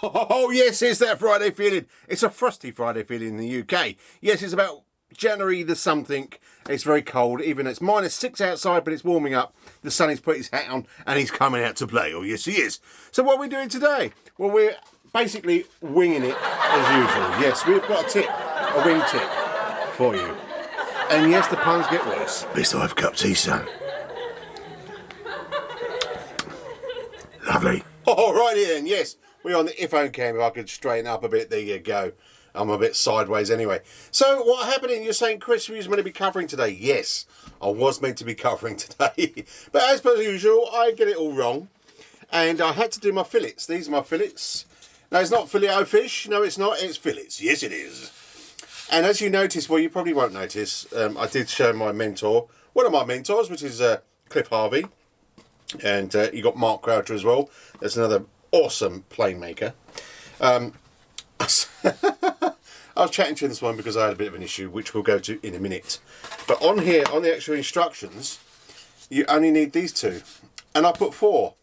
Oh yes, it's that Friday feeling. It's a frosty Friday feeling in the UK. Yes, it's about January the something. It's very cold, even it's -6 outside, but it's warming up. The sun has put his hat on and he's coming out to play. Oh yes he is. So what are we doing today? Well, we're basically winging it as usual. Yes, we've got a wing tip for you. And yes, the puns get worse. Best I've cup tea, son. Lovely. All righty then, yes. We're on the iPhone cam. If I could straighten up a bit, there you go. I'm a bit sideways anyway. So what happened? You're saying Chris, we was meant to be covering today. Yes, I was meant to be covering today. But as per usual, I get it all wrong. And I had to do my fillets. These are my fillets. No, it's not filet-o fish. No, it's not. It's fillets. Yes, it is. And as you notice, well, you probably won't notice, I did show my mentor, one of my mentors, which is Cliff Harvey. And you got Mark Croucher as well. There's another awesome plane maker. I was chatting to him this one because I had a bit of an issue, which we'll go to in a minute. But on here, on the actual instructions, you only need these two. And I put 4.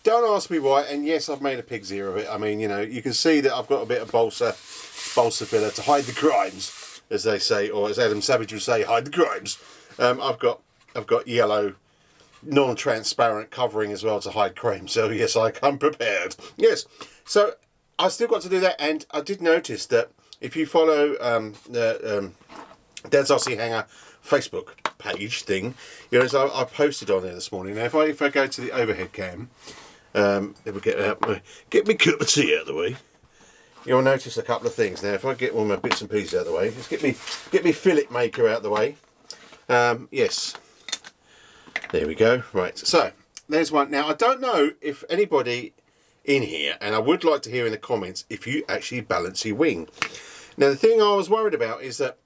Don't ask me why. And yes, I've made a pig's ear of it. I mean, you know, you can see that I've got a bit of balsa filler to hide the crimes, as they say, or as Adam Savage would say, hide the crimes. I've got yellow non-transparent covering as well to hide cream, so yes, I come prepared. Yes, so I still got to do that, and I did notice that if you follow the DRCH Hanger Facebook page thing, you know, so I posted on there this morning. Now if I go to the overhead cam, it will get me cup of tea out of the way. You'll notice a couple of things. Now if I get all my bits and pieces out of the way, just get me fillet maker out of the way. Yes. There we go. Right, so there's one. Now, I don't know if anybody in here, and I would like to hear in the comments, if you actually balance your wing. Now, the thing I was worried about is that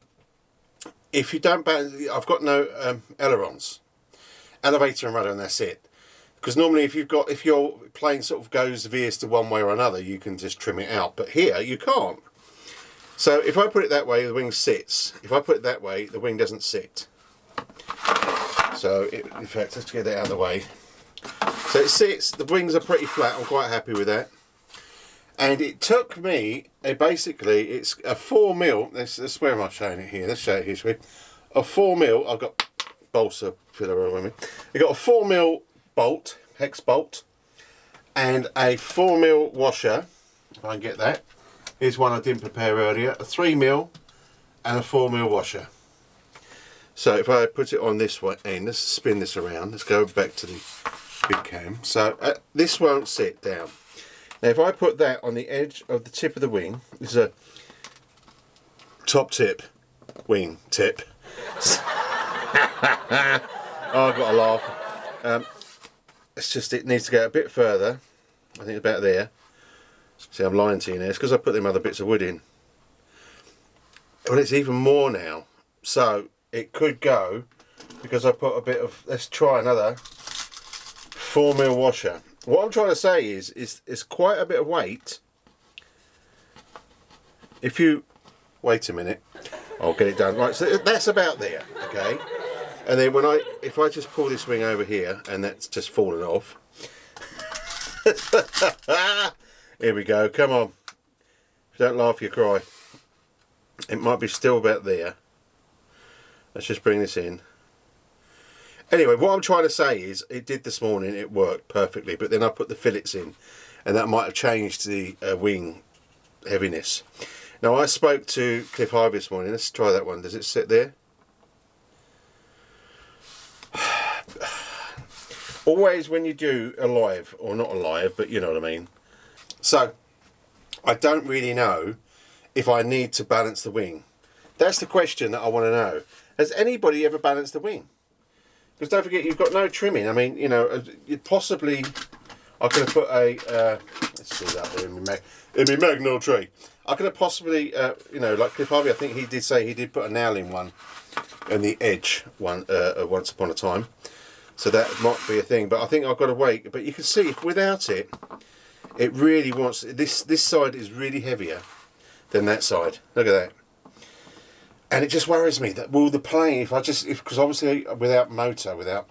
if you don't balance, I've got no ailerons, elevator and rudder, and that's it. Because normally if your plane sort of veers to one way or another, you can just trim it out. But here, you can't. So if I put it that way, the wing sits. If I put it that way, the wing doesn't sit. So, in fact, let's get that out of the way. So it sits, the wings are pretty flat, I'm quite happy with that. And it took me, basically, it's a 4mm, let's where am I showing it here? Let's show it here, shall we? A 4mm, I've got balsa filler with me. I've got a 4mm bolt, hex bolt, and a 4mm washer, if I can get that. Here's one I didn't prepare earlier, a 3mm and a 4mm washer. So if I put it on this way, and let's spin this around, let's go back to the big cam. So this won't sit down. Now if I put that on the edge of the tip of the wing, this is a top tip wing tip. Oh, I've got to laugh. It's just, it needs to go a bit further. I think about there. See, I'm lying to you now. It's because I put them other bits of wood in. Well, it's even more now. So it could go, because I put a bit of, let's try another 4mm washer. What I'm trying to say is it's quite a bit of weight. If you, wait a minute, I'll get it done. Right, so that's about there, okay? And then if I just pull this wing over here, and that's just fallen off. Here we go, come on. If you don't laugh, you cry. It might be still about there. Let's just bring this in. Anyway, what I'm trying to say is, it did this morning, it worked perfectly, but then I put the fillets in, and that might have changed the wing heaviness. Now, I spoke to Cliff Harvey this morning. Let's try that one. Does it sit there? Always when you do a live, or not a live, but you know what I mean. So, I don't really know if I need to balance the wing. That's the question that I want to know. Has anybody ever balanced the wing? Because don't forget, you've got no trimming. I mean, you know, you possibly, I could have put a, let's see that there in my Magnol tray. I could have possibly, you know, like Cliff Harvey, I think he did say he did put a nail in one, in the edge one, once upon a time. So that might be a thing, but I think I've got to wait. But you can see, if without it, it really wants, this side is really heavier than that side. Look at that. And it just worries me that, will the plane, because obviously without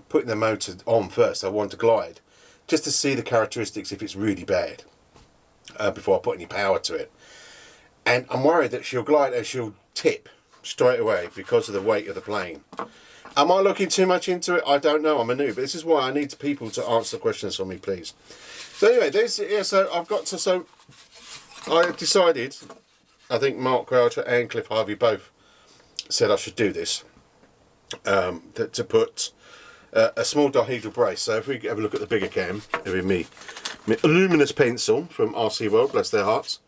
putting the motor on first, I want to glide, just to see the characteristics if it's really bad. before I put any power to it. And I'm worried that she'll glide and she'll tip straight away because of the weight of the plane. Am I looking too much into it? I don't know, I'm a noob. But this is why I need people to answer the questions for me, please. So anyway, so I've got to, so I decided, I think Mark Croucher and Cliff Harvey both said I should do this, to put a small dihedral brace. So if we have a look at the bigger cam, it'll be my luminous pencil from RC World, bless their hearts.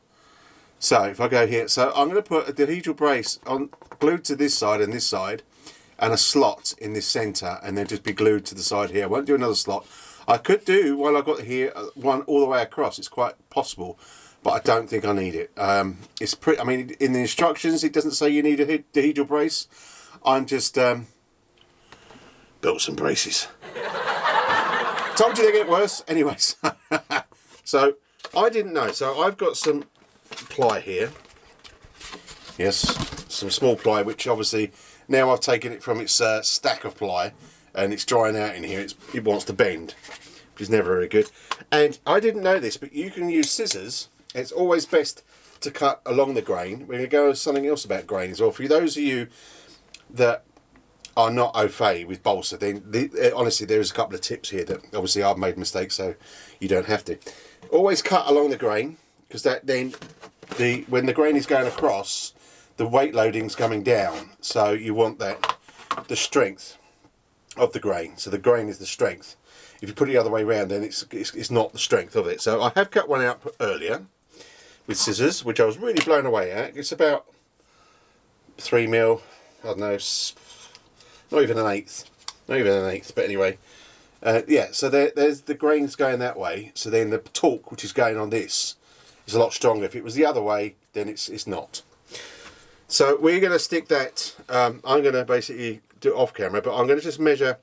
So if I go here, so I'm going to put a dihedral brace on, glued to this side and this side, and a slot in this centre, and then just be glued to the side here. I won't do another slot. I could do, while I got here, one all the way across. It's quite possible, but I don't think I need it. It's pretty. I mean, in the instructions, it doesn't say you need a dihedral brace. I'm just built some braces. Told you they get worse. Anyways, so I didn't know. So I've got some ply here. Yes, some small ply, which obviously now I've taken it from its stack of ply, and it's drying out in here. It wants to bend, which is never very good. And I didn't know this, but you can use scissors. It's always best to cut along the grain. We're going to go with something else about grain as well. For those of you that are not au fait with balsa, then honestly, there's a couple of tips here that obviously I've made mistakes, so you don't have to. Always cut along the grain, because that then when the grain is going across, the weight loading's coming down. So you want the strength of the grain. So the grain is the strength. If you put it the other way around, then it's not the strength of it. So I have cut one out earlier with scissors, which I was really blown away at. It's about 3mm, I don't know, not even an eighth, but anyway. Yeah, so there's the grains going that way, so then the torque which is going on this is a lot stronger. If it was the other way, then it's not. So we're going to stick that, I'm going to basically do it off camera, but I'm going to just measure,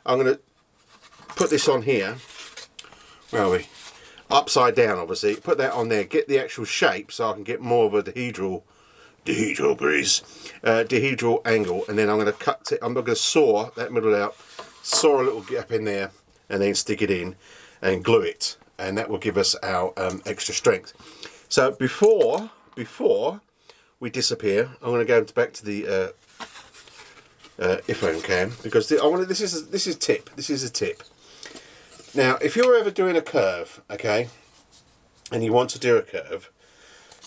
I'm going to put this on here, where are we? Upside down obviously, put that on there, get the actual shape so I can get more of a dihedral angle, and then I'm going to cut it, I'm going to saw that middle out, saw a little gap in there, and then stick it in and glue it, and that will give us our extra strength. So before we disappear, I'm going to go back to the iPhone cam, because this is a tip. Now, if you're ever doing a curve, okay, and you want to do a curve,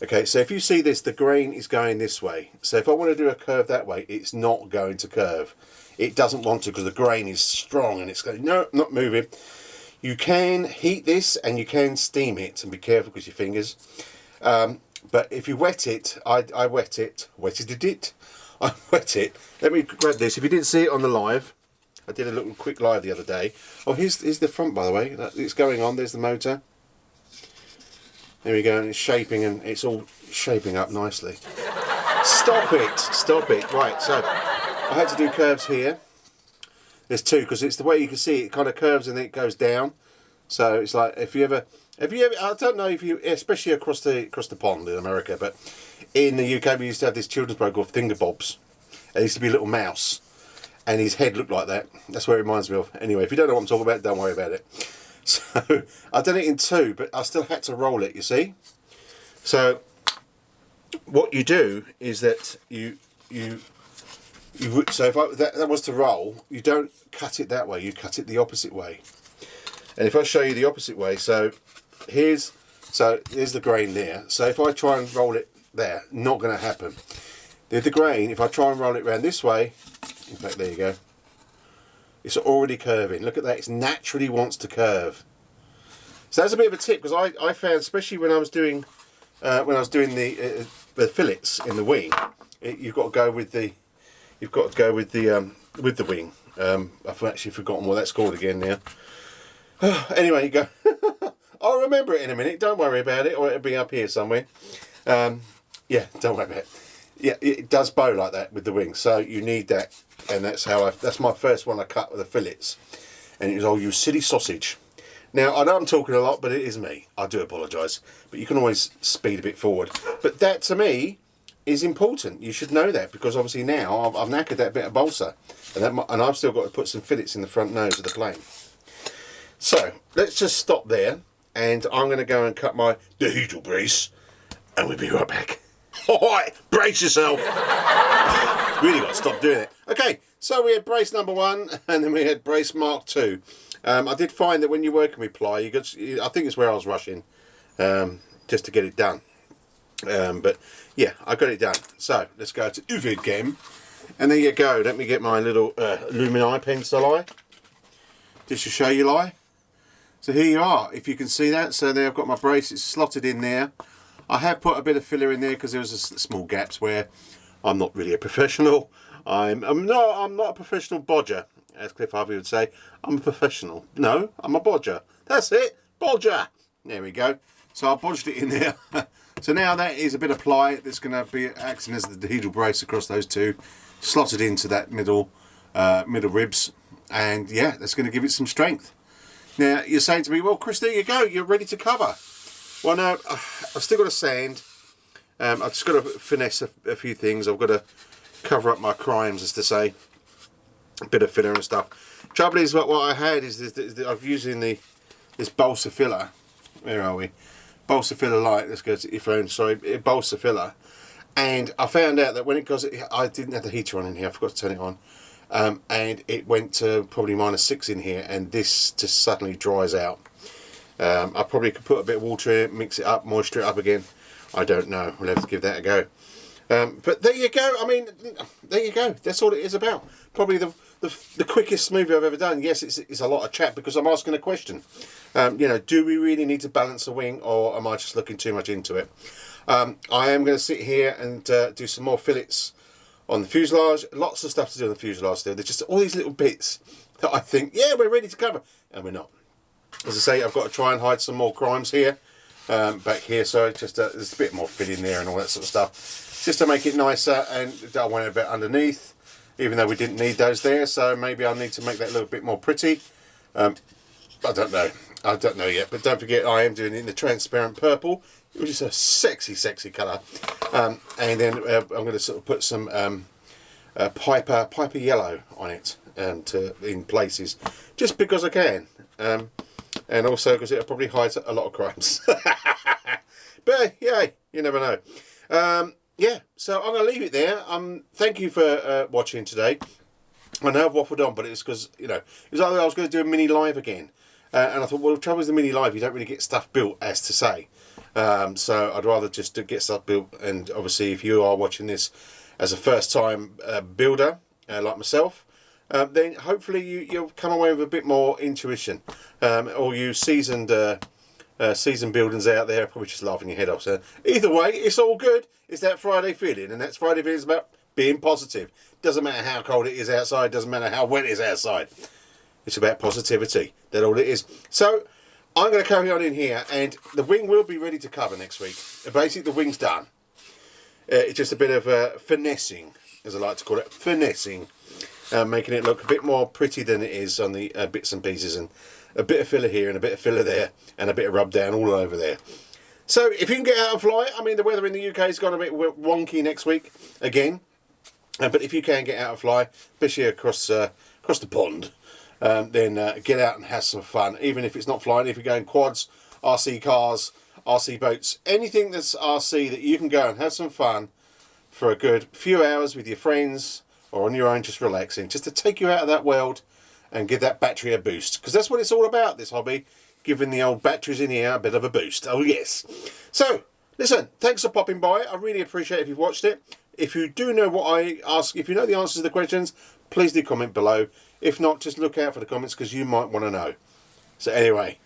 okay, so if you see this, the grain is going this way. So if I want to do a curve that way, it's not going to curve. It doesn't want to, because the grain is strong and it's going, no, not moving. You can heat this and you can steam it, and be careful with your fingers. But if you wet it, I wet it. I wet it. Let me grab this. If you didn't see it on the live, I did a little quick live the other day. Oh, here's the front, by the way. It's going on. There's the motor. There we go. And it's shaping, and it's all shaping up nicely. Stop it. Stop it. Right, so I had to do curves here. There's two, because it's the way you can see it kind of curves and then it goes down. So it's like, if you ever, I don't know if you, especially across the pond in America, but in the UK we used to have this children's program called Thingamabobs. There used to be a little mouse, and his head looked like that. That's what it reminds me of. Anyway, if you don't know what I'm talking about, don't worry about it. So I've done it in two, but I still had to roll it, you see. So what you do is that so if that was to roll, you don't cut it that way, you cut it the opposite way. And if I show you the opposite way, so here's the grain there. So if I try and roll it there, not going to happen. The grain, if I try and roll it around this way, in fact, there you go. It's already curving. Look at that. It naturally wants to curve. So that's a bit of a tip, because I found, especially when I was doing the fillets in the wing, you've got to go with the wing. I've actually forgotten what that's called again now. Anyway, you go. I'll remember it in a minute. Don't worry about it, or it'll be up here somewhere. Yeah, don't worry about it. Yeah, it does bow like that with the wing, so you need that, and that's my first one I cut with the fillets, and it was, oh, you silly sausage. Now, I know I'm talking a lot, but it is me. I do apologise, but you can always speed a bit forward. But that, to me, is important. You should know that, because obviously now I've knackered that bit of balsa, and I've still got to put some fillets in the front nose of the plane. So let's just stop there, and I'm going to go and cut my dihedral brace, and we'll be right back. Alright, brace yourself. Really got to stop doing it. Okay, so we had brace number 1, and then we had brace mark 2. I did find that when you're working with ply, I think it's where I was rushing, just to get it done. But yeah, I got it done. So let's go to Uvid game, and there you go. Let me get my little alumini pencil eye, just to show you lie. So here you are, if you can see that. So there I've got my brace, it's slotted in there. I have put a bit of filler in there because there was small gaps where I'm not really a professional. I'm not a professional bodger, as Cliff Harvey would say. I'm a professional. No, I'm a bodger. That's it, bodger. There we go. So I bodged it in there. So now that is a bit of ply that's going to be acting as the dihedral brace across those two, slotted into that middle ribs, and yeah, that's going to give it some strength. Now you're saying to me, well, Chris, there you go, you're ready to cover. Well, no, I've still got to sand. I've just got to finesse a few things. I've got to cover up my crimes, as to say, a bit of filler and stuff. Trouble is, what I had is I'm using this balsa filler. Where are we? Balsa filler light. Let's go to your phone. Sorry, balsa filler. And I found out that when it goes, I didn't have the heater on in here. I forgot to turn it on, and it went to probably -6 in here, and this just suddenly dries out. I probably could put a bit of water in it, mix it up, moisture it up again. I don't know. We'll have to give that a go. But there you go. I mean, there you go. That's all it is about. Probably the quickest movie I've ever done. Yes, it's a lot of chat because I'm asking a question. You know, do we really need to balance a wing, or am I just looking too much into it? I am going to sit here and do some more fillets on the fuselage. Lots of stuff to do on the fuselage still. There's just all these little bits that I think, yeah, we're ready to cover, and we're not. As I say, I've got to try and hide some more crimes here, back here, so just there's a bit more filling there and all that sort of stuff, just to make it nicer. And I want it a bit underneath, even though we didn't need those there, so maybe I'll need to make that a little bit more pretty. I don't know yet, but don't forget I am doing it in the transparent purple, which is a sexy colour. And then I'm going to sort of put some Piper yellow on it, in places, just because I can. And also because it'll probably hide a lot of crimes. But yeah, you never know. Yeah, so I'm going to leave it there. Thank you for watching today. I know I've waffled on, but it's because, you know, it was like I was going to do a mini live again. And I thought, well, the trouble with the mini live, you don't really get stuff built, as to say. So I'd rather just get stuff built. And obviously, if you are watching this as a first-time builder, like myself, then hopefully you'll come away with a bit more intuition. All you seasoned builders out there are probably just laughing your head off. So either way, it's all good. It's that Friday feeling, and that's Friday feeling is about being positive. Doesn't matter how cold it is outside. Doesn't matter how wet it is outside. It's about positivity. That's all it is. So I'm going to carry on in here, and the wing will be ready to cover next week. Basically, the wing's done. It's just a bit of finessing, as I like to call it, finessing. Making it look a bit more pretty than it is on the bits and pieces, and a bit of filler here and a bit of filler there and a bit of rub down all over there. So if you can get out and fly, I mean, the weather in the UK has gone a bit wonky next week again, but if you can get out and fly, especially across the pond, then get out and have some fun. Even if it's not flying, if you're going quads, RC cars, RC boats, anything that's RC that you can go and have some fun for a good few hours with your friends, or on your own, just relaxing, just to take you out of that world and give that battery a boost. Because that's what it's all about, this hobby, giving the old batteries in here a bit of a boost. Oh yes. So, listen, thanks for popping by. I really appreciate it if you've watched it. If you do know what I ask, if you know the answers to the questions, please do comment below. If not, just look out for the comments, because you might want to know. So anyway,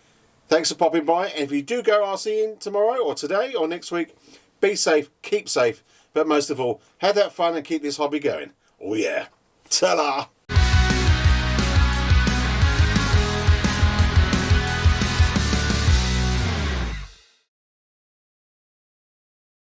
thanks for popping by. And if you do go RCing tomorrow or today or next week, be safe, keep safe, but most of all, have that fun and keep this hobby going. Oh yeah. Ta-da!